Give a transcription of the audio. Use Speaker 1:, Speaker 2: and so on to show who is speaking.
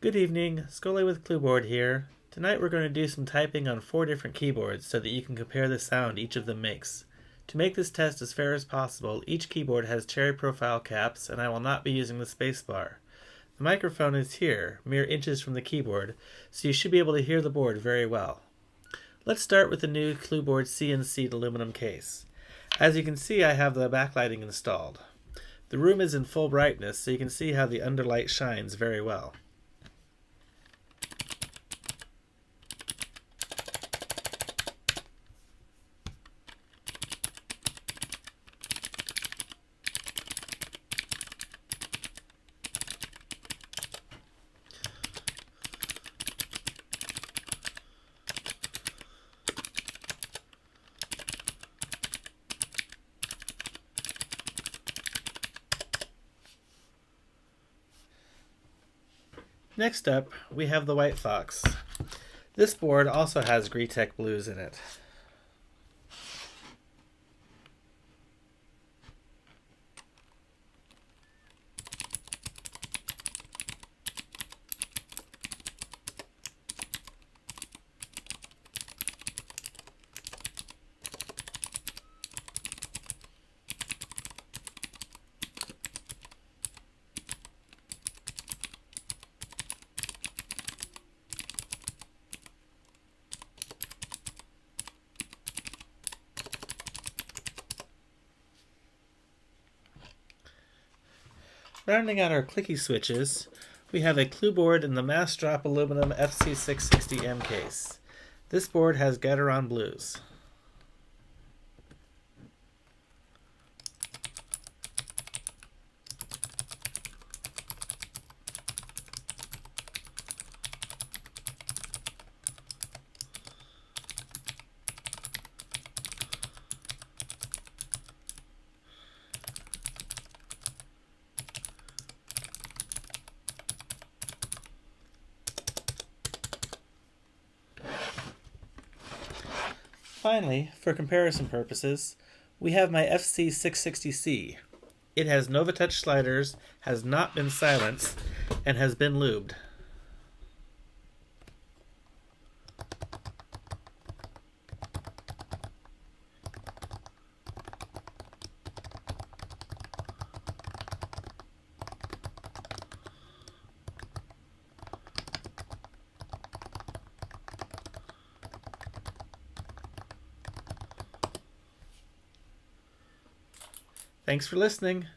Speaker 1: Good evening, Scully with Clueboard here. Tonight we're going to do some typing on 4 different keyboards so that you can compare the sound each of them makes. To make this test as fair as possible, each keyboard has cherry profile caps and I will not be using the spacebar. The microphone is here, mere inches from the keyboard, so you should be able to hear the board very well. Let's start with the new Clueboard CNC'd aluminum case. As you can see, I have the backlighting installed. The room is in full brightness, so you can see how the underlight shines very well. Next up, we have the Whitefox. This board also has Greetech blues in it. Rounding out our Clicky switches, we have a Clueboard in the Massdrop aluminum FC660C case. This board has Gateron blues. Finally, for comparison purposes, we have my FC660C. It has NovaTouch sliders, has not been silenced, and has been lubed. Thanks for listening.